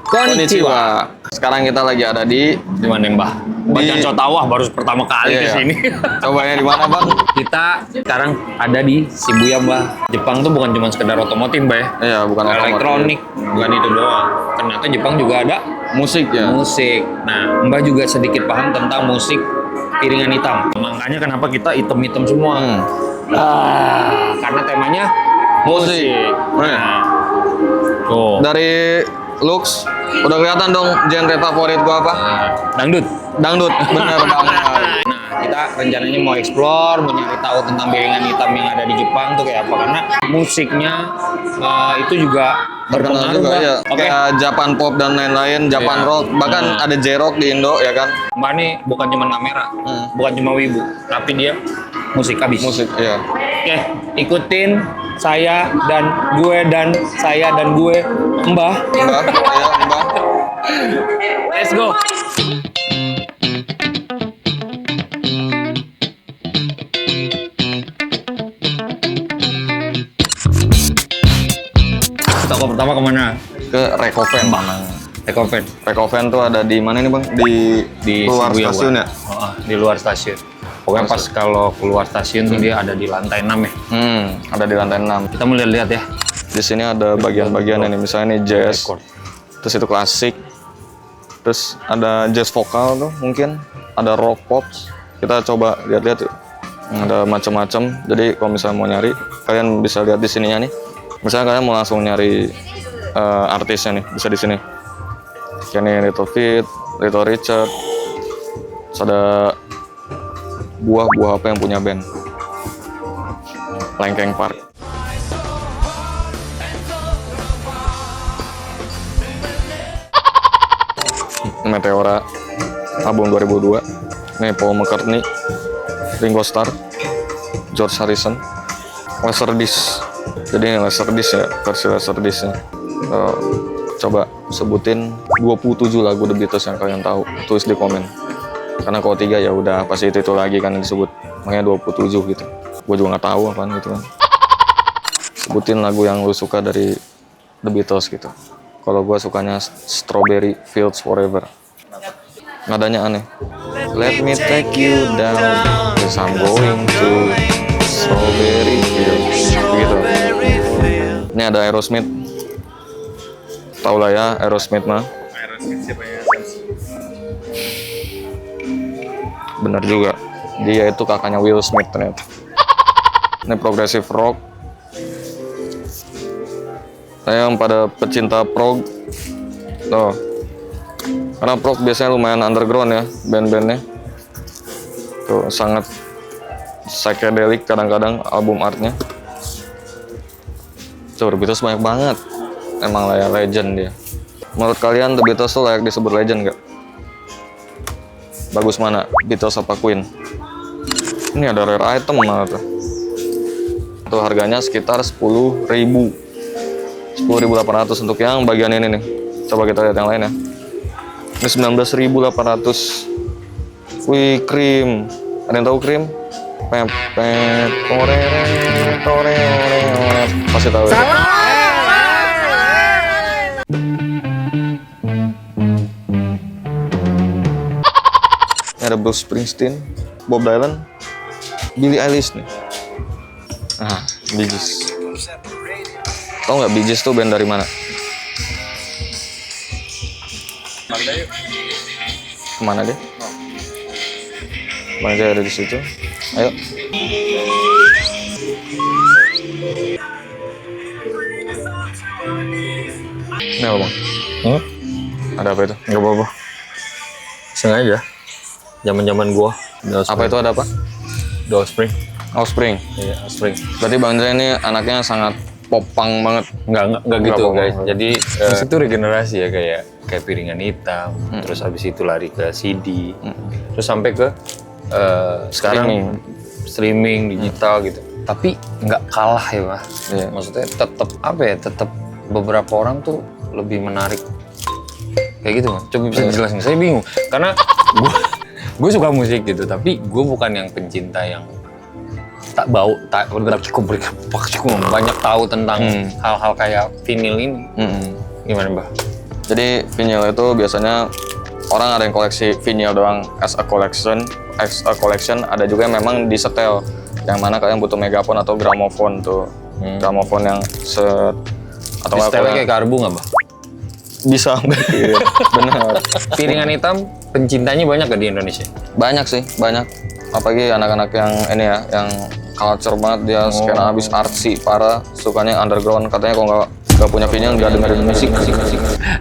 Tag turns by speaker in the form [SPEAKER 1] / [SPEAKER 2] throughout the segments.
[SPEAKER 1] Konnichiwa. Sekarang kita lagi ada di
[SPEAKER 2] mana Mbah? Mbah Janco Tawah baru pertama kali
[SPEAKER 1] Iya,
[SPEAKER 2] ke sini.
[SPEAKER 1] Coba ya di mana Bang?
[SPEAKER 2] Kita sekarang ada di Shibuya Mbah. Jepang tuh bukan cuma sekedar otomotif Mbah ya.
[SPEAKER 1] Iya, bukan
[SPEAKER 2] Elektronik, bukan itu doang. Ternyata Jepang juga ada
[SPEAKER 1] musik ya.
[SPEAKER 2] musik. Nah, Mbah juga sedikit paham tentang musik piringan hitam. Makanya kenapa kita hitam-hitam semua? Karena temanya musik. Nah, tuh.
[SPEAKER 1] Dari looks udah kelihatan dong genre favorit gua apa?
[SPEAKER 2] Dangdut.
[SPEAKER 1] Dangdut, bener banget.
[SPEAKER 2] Nah, kita rencananya mau explore, mau nyari tahu tentang piringan hitam yang ada di Jepang tuh kayak apa. Karena musiknya itu juga
[SPEAKER 1] Terkenal
[SPEAKER 2] berpengaruh
[SPEAKER 1] juga
[SPEAKER 2] Mbak.
[SPEAKER 1] ya.
[SPEAKER 2] Oke.
[SPEAKER 1] Kayak Japan pop dan lain-lain, Japan
[SPEAKER 2] Iya.
[SPEAKER 1] rock, bahkan ada J-rock di Indo ya kan?
[SPEAKER 2] Mbak nih bukan cuma kamera, bukan cuma wibu, tapi dia musik habis.
[SPEAKER 1] Musik, iya.
[SPEAKER 2] Oke, ikutin saya dan gue Mbah.
[SPEAKER 1] Mbak, ya Mbak.
[SPEAKER 2] Let's go. Toko pertama kemana?
[SPEAKER 1] Ke Rekoven.
[SPEAKER 2] Ekoven.
[SPEAKER 1] Rekoven tuh ada di mana nih Bang? Di luar
[SPEAKER 2] Shibuya,
[SPEAKER 1] stasiun
[SPEAKER 2] bukan?
[SPEAKER 1] ya?
[SPEAKER 2] Oh, di luar stasiun. Pokoknya pas kalau keluar stasiun tuh dia ada di lantai 6 ya.
[SPEAKER 1] Ada di lantai 6.
[SPEAKER 2] Kita mau lihat-lihat ya.
[SPEAKER 1] Di sini ada bagian-bagian ini, misalnya nih jazz,
[SPEAKER 2] Record.
[SPEAKER 1] terus itu klasik, terus ada jazz vokal tuh mungkin, ada rock pop. Kita coba lihat-lihat yuk. Ada macam-macam. Jadi kalau misalnya mau nyari, kalian bisa lihat di sininya nih. Misalnya kalian mau langsung nyari artisnya nih, bisa di sini. Kayak nih Little Feat, Little Richard. Terus ada buah-buah apa yang punya band. Linkin Park. Meteora album 2002. Nih Paul McCartney, Ringo Starr, George Harrison, Laserdisc. Jadi ini Laserdisc ya, versi Laserdiscnya. Coba sebutin 27 lagu The Beatles yang kalian tahu, tulis di komen. Karena kalau 3 ya udah pasti itu lagi kan yang disebut, makanya 27 gitu. Gue juga nggak tahu apaan gitu kan. Sebutin lagu yang lu suka dari The Beatles gitu. Kalau gue sukanya Strawberry Fields Forever. Nadanya aneh. Let me take you down, 'cause I'm going to Strawberry Fields. Begitu. Ini ada Aerosmith. Tahu lah ya Aerosmith mah. Bener juga. Dia itu kakaknya Will Smith ternyata. Ini progressive rock. Yang pada pecinta prog. Tuh. Karena prog biasanya lumayan underground ya band-bandnya. Tuh sangat psychedelic kadang-kadang album artnya. Tuh The Beatles banyak banget. Emang lah ya legend dia. Menurut kalian The Beatles tuh layak disebut legend nggak? Bagus mana? Beatles apa Queen? Ini ada rare item malah tuh. Tuh harganya sekitar 10.000. 10.800 untuk yang bagian ini nih. Coba kita lihat yang lain ya. Ini 19.800. Wih, Cream. Ada yang tahu Cream? Pepet, tore. Pasti tahu ya. Ini ada Bruce Springsteen, Bob Dylan, Billie Eilish nih. Bee Gees. Tahu nggak Bee Gees tuh band dari mana? Kemana dia? Kemana dia ada di situ? Ayo. Ini apa Bang? Ada apa itu?
[SPEAKER 2] Nggak apa-apa. Sengaja. Zaman-zaman gua.
[SPEAKER 1] Apa itu ada apa?
[SPEAKER 2] The Offspring.
[SPEAKER 1] Offspring.
[SPEAKER 2] Iya, Offspring.
[SPEAKER 1] Berarti Bang Zai ini anaknya sangat popang banget.
[SPEAKER 2] Enggak gitu
[SPEAKER 1] Nggak
[SPEAKER 2] guys.
[SPEAKER 1] apa-apa.
[SPEAKER 2] Jadi musik itu regenerasi ya kayak piringan hitam. Terus habis itu lari ke CD. Terus sampai ke sekarang streaming digital gitu. Tapi nggak kalah ya Mas.
[SPEAKER 1] Iya.
[SPEAKER 2] Maksudnya tetap apa ya? Tetap beberapa orang tuh lebih menarik. Kayak gitu Mas. Coba bisa dijelasin. Saya bingung karena gue suka musik gitu, tapi gue bukan yang pencinta yang banyak tahu tentang hal-hal kayak vinyl ini. Gimana Mbak?
[SPEAKER 1] Jadi vinyl itu biasanya orang ada yang koleksi vinyl doang as a collection, ada juga yang memang disetel, yang mana kalian butuh megafon atau gramofon tuh. Gramofon yang set atau
[SPEAKER 2] Setelnya kayak karbu nggak, Bang?
[SPEAKER 1] bisa mungkin. Benar.
[SPEAKER 2] Piringan hitam pencintanya banyak gak di Indonesia?
[SPEAKER 1] Banyak sih, banyak. Apalagi anak-anak yang ini ya, yang culture banget, dia skena abis artsy parah, sukanya underground, katanya kalau nggak punya vinyl nggak dengerin musik.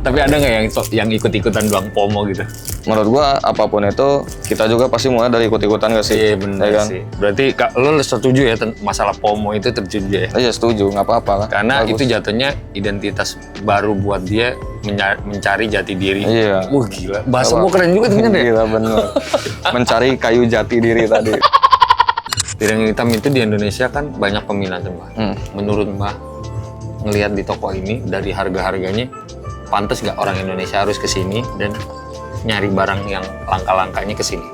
[SPEAKER 2] Tapi ada nggak yang ikut-ikutan doang FOMO gitu?
[SPEAKER 1] Menurut gua apapun itu kita juga pasti mulai dari ikut-ikutan gak sih?
[SPEAKER 2] Iya benar
[SPEAKER 1] kan?
[SPEAKER 2] sih. Berarti lo setuju ya masalah FOMO itu terjadi ya?
[SPEAKER 1] Iya setuju, nggak apa-apa lah.
[SPEAKER 2] Karena
[SPEAKER 1] Bagus.
[SPEAKER 2] itu jatuhnya identitas baru buat dia mencari jati diri.
[SPEAKER 1] Iya.
[SPEAKER 2] Wah gila, bahasa gua keren juga ternyata ya.
[SPEAKER 1] Gila bener. Mencari kayu jati diri tadi.
[SPEAKER 2] Piringan hitam itu di Indonesia kan banyak peminatnya, Mbak. Menurut Mbak, ngelihat di toko ini dari harga-harganya, pantas nggak orang Indonesia harus ke sini dan nyari barang yang langka-langkanya ke sini?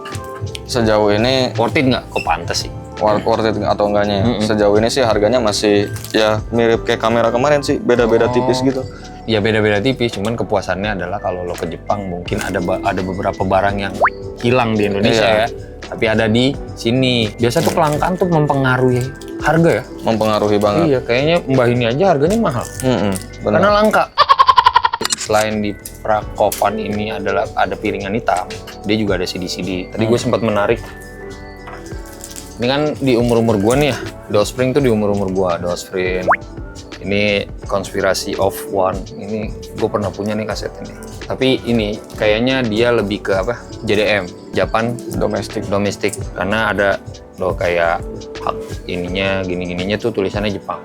[SPEAKER 1] Sejauh ini
[SPEAKER 2] Worth it nggak? Kok pantas sih?
[SPEAKER 1] worth it atau enggaknya ya? Sejauh ini sih harganya masih ya mirip kayak kamera kemarin sih, beda-beda tipis gitu.
[SPEAKER 2] Ya beda-beda tipis, cuman kepuasannya adalah kalau lo ke Jepang mungkin ada beberapa barang yang hilang di Indonesia ya, tapi ada di sini. Biasa tuh kelangkaan tuh mempengaruhi harga ya?
[SPEAKER 1] Mempengaruhi banget.
[SPEAKER 2] Iya, kayaknya Mbah ini aja harganya mahal.
[SPEAKER 1] Bener.
[SPEAKER 2] Karena langka. Selain di Prakopan ini ada piringan hitam, dia juga ada CD-CD. Tadi gue sempat menarik. Ini kan di umur-umur gue nih ya, Dosspring tuh di umur-umur gue, Dosspring. Ini Konspirasi of One, ini gue pernah punya nih kaset ini. Tapi ini kayaknya dia lebih ke apa? JDM, Japan Domestic. Karena ada loh kayak hak ininya, gini-gininya tuh tulisannya Jepang.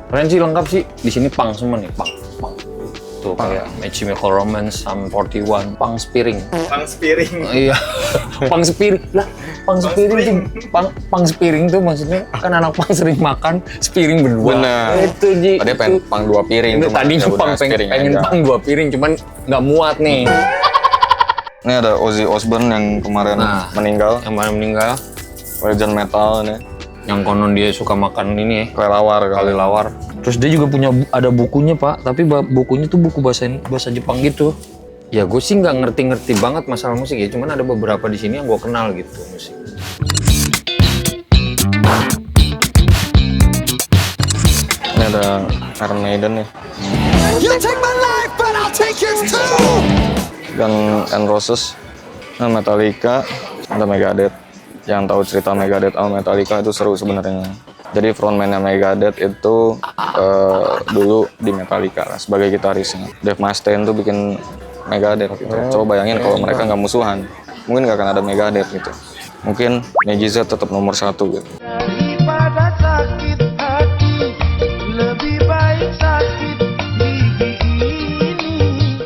[SPEAKER 2] Keren sih, lengkap sih. Di sini pang semua nih, pang. Tuh kayak My Chemical Romance, Sum 41, pang spiring. Iya, pang spiring lah. Pang spiring tuh maksudnya kan anak pang sering makan spiring berdua.
[SPEAKER 1] Bener.
[SPEAKER 2] Itu Ji.
[SPEAKER 1] Dia pengen pang 2 piring.
[SPEAKER 2] Itu
[SPEAKER 1] tuh,
[SPEAKER 2] tadinya
[SPEAKER 1] Mas.
[SPEAKER 2] pang
[SPEAKER 1] Spiring
[SPEAKER 2] pengen
[SPEAKER 1] aja.
[SPEAKER 2] pang 2 piring, cuman nggak muat nih.
[SPEAKER 1] Ini ada Ozzy Osbourne yang kemarin meninggal.
[SPEAKER 2] Yang mana meninggal?
[SPEAKER 1] Legend metal nih.
[SPEAKER 2] Yang konon dia suka makan ini ya,
[SPEAKER 1] Kelelawar kali.
[SPEAKER 2] kelelawar. Terus dia juga punya ada bukunya Pak, tapi bukunya tuh buku bahasa Jepang gitu. Ya gue sih nggak ngerti-ngerti banget masalah musik ya, cuman ada beberapa di sini yang gue kenal gitu musik.
[SPEAKER 1] Ini ada Iron Maiden nih.
[SPEAKER 3] You take my life, but I'll take yours too.
[SPEAKER 1] Guns N' Roses. Nah, Metallica, ada Megadeth. Yang tahu cerita Megadeth sama Metallica itu seru sebenarnya. Jadi frontman-nya Megadeth itu dulu di Metallica sebagai gitarisnya. Dave Mustaine tuh bikin Megadeth gitu. Coba bayangin kalau mereka nggak musuhan, mungkin nggak akan ada Megadeth gitu. Mungkin Meggy Z tetap nomor 1 gitu.
[SPEAKER 3] Daripada sakit hati, lebih baik sakit gigi ini.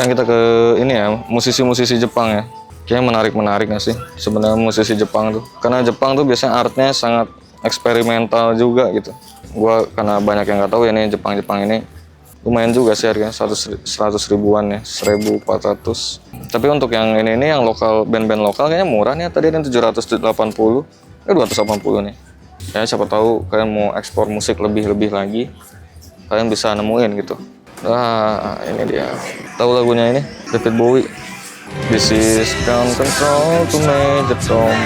[SPEAKER 1] Yang kita ke ini ya, musisi-musisi Jepang ya. Kayaknya menarik nggak sih sebenarnya musisi Jepang tuh. Karena Jepang tuh biasanya artnya sangat eksperimental juga gitu. Gua karena banyak yang nggak tahu ya nih Jepang ini lumayan juga sih harganya 100 ribuan ya, 1.400. Tapi untuk yang ini yang lokal, band-band lokal kayaknya murah nih. Tadi ada 780, 280 nih. Ya siapa tahu kalian mau ekspor musik lebih lagi, kalian bisa nemuin gitu. Nah ini dia. Tahu lagunya ini? David Bowie. This is ground control to Major Tom.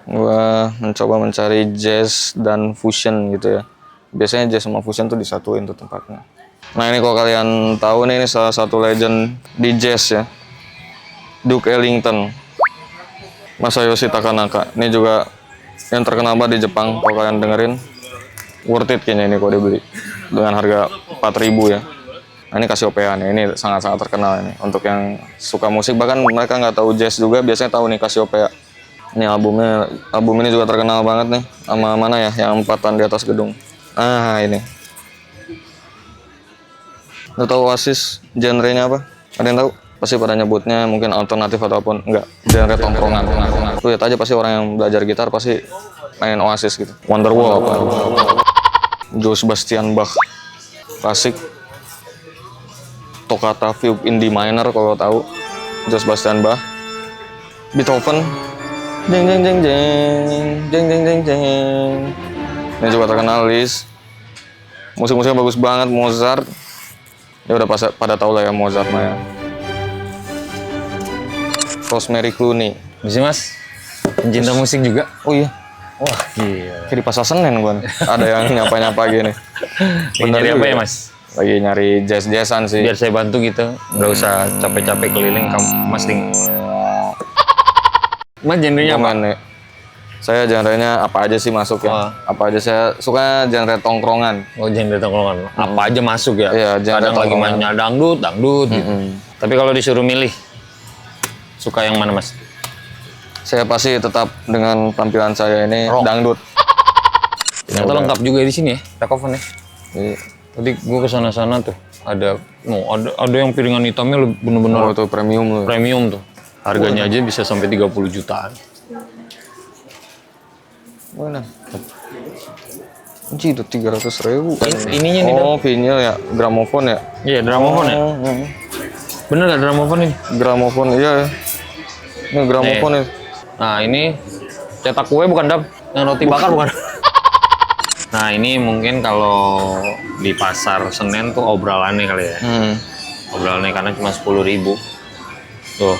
[SPEAKER 1] Gua mencoba mencari jazz dan fusion gitu ya. Biasanya jazz sama fusion tuh disatuin tuh tempatnya. Nah ini kalau kalian tahu nih, ini salah satu legend di jazz ya, Duke Ellington, Masayoshi Takanaka. Ini juga yang terkenal banget di Jepang. Kalau kalian dengerin, worth it kayaknya ini kalau dibeli dengan harga 4.000 ya. Nah ini Cassiopeia nih, ini sangat-sangat terkenal ini. Untuk yang suka musik, bahkan mereka nggak tahu jazz juga biasanya tahu nih Cassiopeia. Ini album ini juga terkenal banget nih. Sama mana ya, yang 4-an di atas gedung. Ah ini. Lo tahu Oasis genrenya apa? Ada yang tahu? Pasti pada nyebutnya mungkin alternatif ataupun enggak. Genre tongkrongan. Lu lihat aja pasti orang yang belajar gitar pasti main Oasis gitu. Wonderwall apa? Johann Sebastian Bach. Klasik. Toccata Fugue in D minor kalau tahu. Johann Sebastian Bach. Beethoven. Jeng jeng jeng jeng jeng jeng jeng jeng. Ini juga terkenal Liszt. Musik-musiknya bagus banget. Mozart. Ya udah pada tahu lah ya Mozart mah ya. Rosemary Clooney.
[SPEAKER 2] Bisa Mas, pencinta musik juga.
[SPEAKER 1] Oh iya,
[SPEAKER 2] Wah gila.
[SPEAKER 1] kayak di Pasar Senen gua nih. Ada yang nyapa-nyapa gini.
[SPEAKER 2] Lagi nyari apa
[SPEAKER 1] juga
[SPEAKER 2] ya Mas?
[SPEAKER 1] Lagi nyari jazz-jazzan sih.
[SPEAKER 2] Biar saya bantu gitu, nggak usah capek-capek keliling Mas Ding. Mas genrenya apa?
[SPEAKER 1] Komen nih. Saya genrenya apa aja sih masuk ya.
[SPEAKER 2] Wah.
[SPEAKER 1] Apa aja saya suka genre tongkrongan.
[SPEAKER 2] Oh genre tongkrongan. Apa aja masuk ya?
[SPEAKER 1] Iya, genre
[SPEAKER 2] Kadang lagi
[SPEAKER 1] tongkrongan.
[SPEAKER 2] mainnya dangdut gitu. Tapi kalau disuruh milih, suka yang mana Mas?
[SPEAKER 1] Saya pasti tetap dengan tampilan saya ini
[SPEAKER 2] Rock.
[SPEAKER 1] dangdut.
[SPEAKER 2] Ternyata
[SPEAKER 1] udah.
[SPEAKER 2] lengkap juga di sini ya, Beethoven ya.
[SPEAKER 1] Iya.
[SPEAKER 2] Tadi gue kesana-sana tuh, ada yang piringan hitamnya
[SPEAKER 1] Oh
[SPEAKER 2] bener-bener
[SPEAKER 1] itu premium loh.
[SPEAKER 2] premium tuh. Harganya aja bisa sampai 30 jutaan.
[SPEAKER 1] Mana? Anjir, itu 300.000 kan.
[SPEAKER 2] Ininya nih,
[SPEAKER 1] Oh, vinyl ya, gramofon ya.
[SPEAKER 2] Iya, gramofon ya.
[SPEAKER 1] Oh, oh.
[SPEAKER 2] Bener gak gramofon ini?
[SPEAKER 1] Gramofon, iya ya. Ini gramofon ya.
[SPEAKER 2] Nah ini cetak kue bukan Dap, yang roti bakar bukan. Nah ini mungkin kalau di pasar Senen tuh obralannya kali ya. Obralannya karena cuma 10.000. Tuh.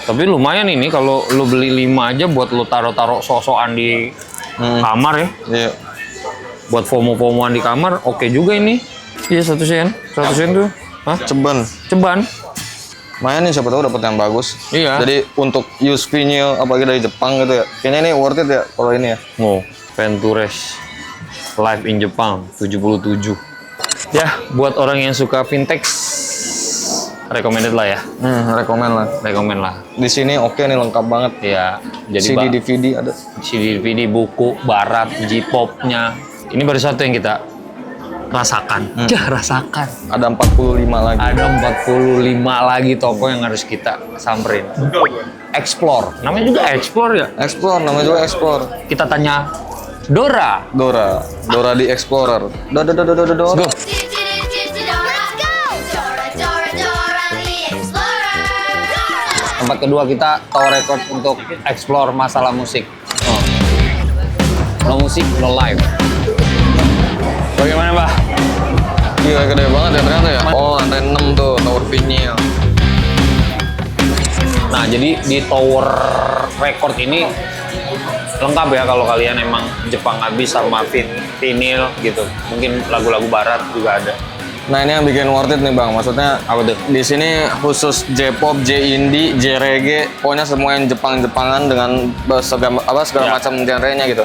[SPEAKER 2] Tapi lumayan ini kalau lu beli 5 aja buat lu taruh-taruh sosokan di kamar ya.
[SPEAKER 1] Iya.
[SPEAKER 2] Buat FOMO-FOMOan di kamar oke juga ini. Iya 1 sen. 1 sen tuh. Hah?
[SPEAKER 1] Ceban.
[SPEAKER 2] Ceban.
[SPEAKER 1] Lumayan nih siapa tahu dapat yang bagus.
[SPEAKER 2] Iya.
[SPEAKER 1] Jadi untuk use vinyl apalagi dari Jepang gitu ya. Kayaknya ini worth it ya kalau ini ya.
[SPEAKER 2] Oh, Ventures Live in Japan 77. Ya, buat orang yang suka vintage recommended lah ya.
[SPEAKER 1] Rekomen lah.
[SPEAKER 2] Rekomen lah.
[SPEAKER 1] Di sini oke nih lengkap banget.
[SPEAKER 2] Ya, jadi
[SPEAKER 1] CD DVD ada.
[SPEAKER 2] CD DVD, buku, barat, J-popnya. Ini baru satu yang kita rasakan. Ya, rasakan.
[SPEAKER 1] Ada 45 lagi.
[SPEAKER 2] Ada 45 lagi toko yang harus kita samperin. Explore. Namanya juga Explore ya.
[SPEAKER 1] Explore, namanya juga Explore.
[SPEAKER 2] Kita tanya Dora.
[SPEAKER 1] Dora di Explorer. Dora.
[SPEAKER 2] Let's go.
[SPEAKER 4] Let's go! Dora, Dora, Dora the Explorer! Dora!
[SPEAKER 2] Tempat kedua kita tower record untuk explore masalah musik. No musik, no live. Bagaimana, Pak?
[SPEAKER 1] Gila gede banget ya ternyata ya. Oh, lantai 6 tuh tower vinyl.
[SPEAKER 2] Nah, jadi di tower record ini lengkap ya kalau kalian emang Jepang habis sama vinyl gitu. Mungkin lagu-lagu barat juga ada.
[SPEAKER 1] Nah, ini yang bikin worth it nih, Bang. Maksudnya
[SPEAKER 2] Apa tuh?
[SPEAKER 1] di sini khusus J-pop, J-indie, J-reggae, pokoknya semua yang Jepang-Jepangan dengan segala
[SPEAKER 2] Ya.
[SPEAKER 1] macam genrenya gitu.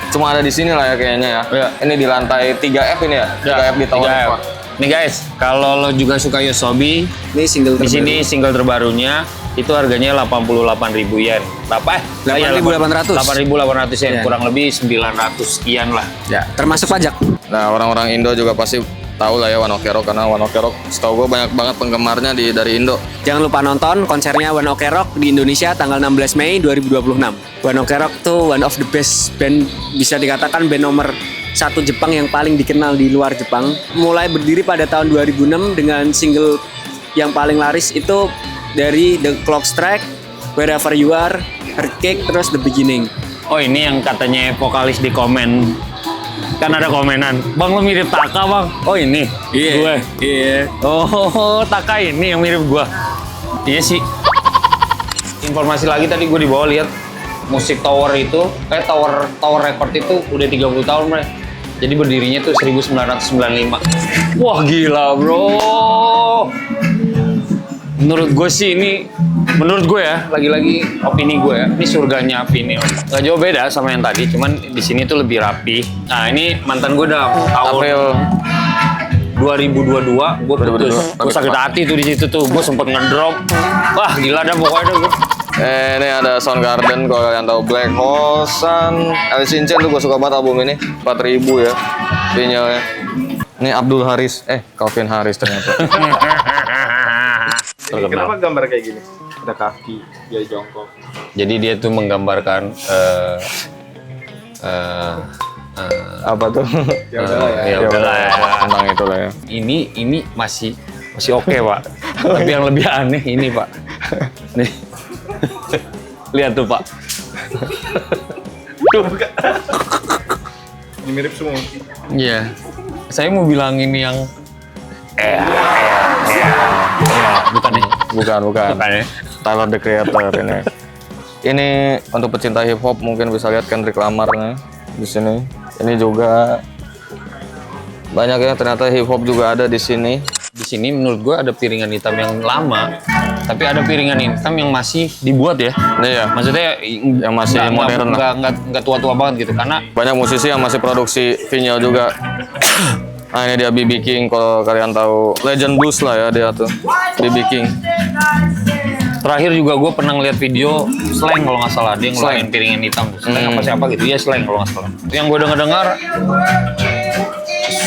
[SPEAKER 1] Cuma ada di sini lah ya kayaknya ya.
[SPEAKER 2] Ya.
[SPEAKER 1] Ini di lantai 3F ini ya. 3F di tower
[SPEAKER 2] 3F.
[SPEAKER 1] record.
[SPEAKER 2] Nih guys, kalau lo juga suka Yosobi,
[SPEAKER 5] Ini single
[SPEAKER 2] di
[SPEAKER 5] terbaru.
[SPEAKER 2] sini single terbarunya itu harganya 88.000 yen. Berapa?
[SPEAKER 5] 8.800.
[SPEAKER 2] 8.800 yen,
[SPEAKER 5] Iya.
[SPEAKER 2] kurang lebih 900 sekian lah.
[SPEAKER 5] Ya, termasuk pajak.
[SPEAKER 1] Nah, orang-orang Indo juga pasti tahu lah ya One Ok Rock karena One Ok Rock setahu gue banyak banget penggemarnya dari Indo.
[SPEAKER 5] Jangan lupa nonton konsernya One Ok Rock di Indonesia tanggal 16 Mei 2026. One Ok Rock tuh one of the best band, bisa dikatakan band nomor 1 Jepang yang paling dikenal di luar Jepang. Mulai berdiri pada tahun 2006 dengan single yang paling laris itu dari The Clock Strike, Wherever You Are, Earthquake, terus The Beginning.
[SPEAKER 2] Oh ini yang katanya vokalis di komen. Kan ada komenan, Bang lo mirip Taka bang. Oh ini? Gue?
[SPEAKER 5] Iya.
[SPEAKER 2] Oh Taka ini yang mirip gue. Iya sih. Informasi lagi tadi gue di bawah lihat musik tower itu, tower record itu udah 30 tahun Bre. Jadi berdirinya tuh 1995. Wah gila bro. Menurut gue sih ini, menurut gue ya, lagi-lagi opini gue ya, ini surganya vinyl. Gak jauh beda sama yang tadi, cuman di sini tuh lebih rapi. Nah ini mantan gue udah tahun
[SPEAKER 1] April
[SPEAKER 2] 2022, gue putus. Gue sakit hati tuh di situ tuh, gue sempet ngedrop. Wah gila dah pokoknya dah gue.
[SPEAKER 1] ini ada Soundgarden kalau kalian tahu, Black Hole Sun, Alice in Chains tuh gue suka banget album ini. 4.000 ya vinylnya. Ini Abdul Haris, Calvin Harris ternyata.
[SPEAKER 6] Kenapa gambar kayak gini? Ada kaki, dia jongkok.
[SPEAKER 2] Jadi dia tuh menggambarkan
[SPEAKER 1] Apa tuh?
[SPEAKER 6] Ya udahlah ya.
[SPEAKER 2] ya udahlah ya.
[SPEAKER 1] Tentang itu lah ya.
[SPEAKER 2] Ini masih oke Pak. Tapi yang lebih aneh ini Pak. Nih. Lihat tuh Pak. Tuh.
[SPEAKER 6] Ini mirip semua.
[SPEAKER 2] Iya. Saya mau bilang ini yang Bukan nih.
[SPEAKER 1] Bukan.
[SPEAKER 2] Bukan ya.
[SPEAKER 1] Tyler the Creator ini. Ini untuk pecinta hip hop mungkin bisa lihat Kendrick Lamar nih di sini. Ini juga banyak ya, ternyata hip hop juga ada di sini.
[SPEAKER 2] Di sini menurut gue ada piringan hitam yang lama, tapi ada piringan hitam yang masih dibuat ya.
[SPEAKER 1] Iya.
[SPEAKER 2] Maksudnya
[SPEAKER 1] Yang masih modern lah.
[SPEAKER 2] nggak tua-tua banget gitu, karena
[SPEAKER 1] Banyak musisi yang masih produksi vinyl juga. Nah ini dia B.B. King, kalau kalian tahu legend blues lah ya dia tuh, B.B. King.
[SPEAKER 2] terakhir juga gue pernah ngeliat video Slang kalau nggak salah, dia ngeluarin
[SPEAKER 1] Slang.
[SPEAKER 2] piringan hitam. Slang apa siapa gitu, ya Slang kalau nggak salah. Yang gue dengar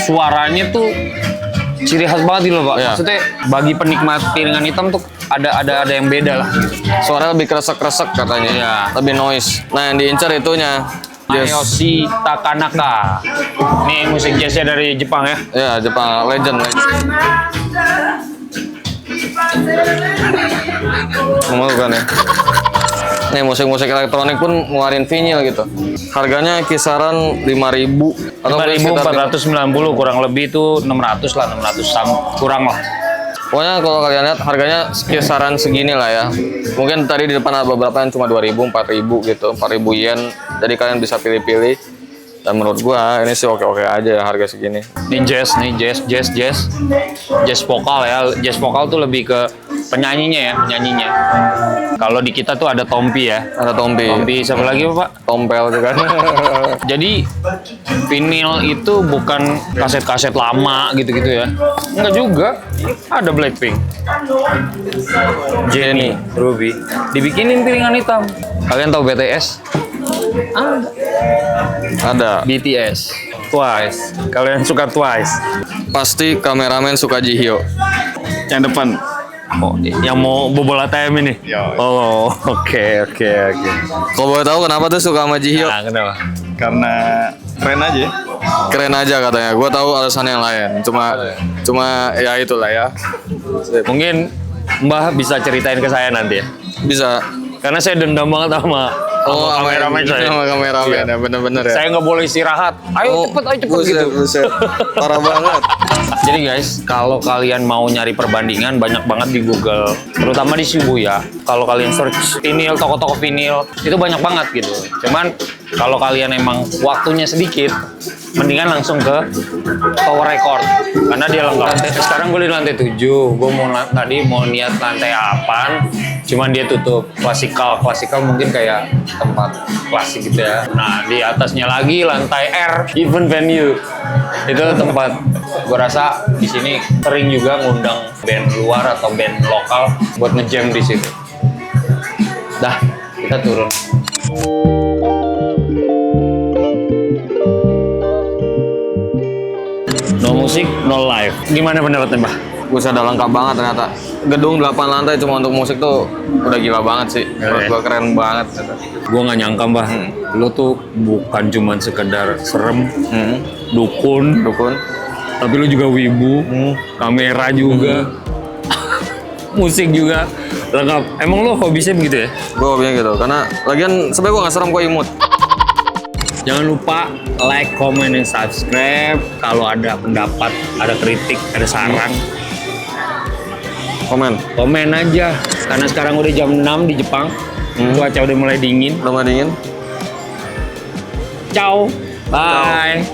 [SPEAKER 2] suaranya tuh ciri khas banget gitu loh Pak.
[SPEAKER 1] Iya.
[SPEAKER 2] Maksudnya bagi penikmat piringan hitam tuh ada yang beda lah gitu.
[SPEAKER 1] Suaranya lebih kresek-kresek katanya,
[SPEAKER 2] Iya.
[SPEAKER 1] lebih noise. Nah yang diincar itunya jazz.
[SPEAKER 2] Mayoshi Takanaka. Ini musik jazznya dari Jepang ya.
[SPEAKER 1] Ya Jepang, legend. Memalukan ya. Nih musik-musik elektronik pun ngeluarin vinyl gitu. Harganya kisaran 5.000 atau
[SPEAKER 2] 5.490 kurang lebih itu 600 lah, 600 kurang lah.
[SPEAKER 1] Pokoknya kalau kalian lihat harganya kisaran segini lah ya. Mungkin tadi di depan ada beberapa yang cuma 2.000, 4.000 gitu, 4.000 yen. Jadi kalian bisa pilih-pilih. Dan menurut gua ini sih oke-oke aja harga segini.
[SPEAKER 2] Ini jazz vokal ya. Jazz vokal tuh lebih ke penyanyinya. Kalau di kita tuh ada tompi ya.
[SPEAKER 1] Ada tompi.
[SPEAKER 2] Tompi siapa lagi Pak?
[SPEAKER 1] Tompel juga.
[SPEAKER 2] Jadi vinyl itu bukan kaset-kaset lama gitu-gitu ya. Enggak juga. Ada Blackpink, Jennie, Ruby, dibikinin piringan hitam. Kalian tahu BTS?
[SPEAKER 1] Ada.
[SPEAKER 2] BTS, Twice. Kalian suka Twice?
[SPEAKER 1] Pasti kameramen suka Jihyo.
[SPEAKER 6] Yang depan.
[SPEAKER 2] Oh, yang mau bobol ATM ini?
[SPEAKER 6] Ya.
[SPEAKER 2] Oh, oke.
[SPEAKER 1] Kalau boleh tahu kenapa tuh suka sama Jihyo?
[SPEAKER 2] Nah, kenapa?
[SPEAKER 6] Karena keren aja.
[SPEAKER 1] Keren aja katanya. Gua tahu alasan yang lain. Cuma ya itulah ya.
[SPEAKER 2] Mungkin Mbah bisa ceritain ke saya nanti ya.
[SPEAKER 1] Bisa.
[SPEAKER 2] Karena saya dendam banget sama kameramen saya.
[SPEAKER 1] Sama kameramen ya, bener-bener ya.
[SPEAKER 2] Saya nggak boleh istirahat. Ayo cepet gitu.
[SPEAKER 1] Buset. Parah banget.
[SPEAKER 2] Jadi guys, kalau kalian mau nyari perbandingan banyak banget di Google, terutama di Shibuya. Kalau kalian search vinyl, toko-toko vinyl, itu banyak banget gitu. Cuman kalau kalian emang waktunya sedikit, mendingan langsung ke Tower Record karena dia lengkap. Sekarang gue di lantai 7, gue tadi mau niat lantai 8, cuman dia tutup. Klasikal mungkin kayak tempat klasik gitu ya. Nah di atasnya lagi lantai R, event venue, itu tempat. Gue rasa di sini sering juga ngundang band luar atau band lokal buat ngejam di situ. Dah, kita turun. No musik, no live. Gimana pendapatnya, Mbah?
[SPEAKER 1] Buset, udah lengkap banget ternyata. Gedung 8 lantai cuma untuk musik tuh udah gila banget sih. Menurut gua keren banget.
[SPEAKER 2] Gue nggak nyangka, Mbah. Lo tuh bukan cuman sekedar serem, dukun, tapi lo juga wibu, kamera juga, musik juga, lengkap. Emang lo hobisnya begitu ya?
[SPEAKER 1] Gua hobinya gitu. Karena lagian sebenarnya gua nggak serem, gua imut.
[SPEAKER 2] Jangan lupa like, comment, dan subscribe. Kalau ada pendapat, ada kritik, ada saran, komen aja. Karena sekarang udah jam 6 di Jepang, cuaca udah mulai dingin.
[SPEAKER 1] Udah mulai dingin.
[SPEAKER 2] Ciao, bye.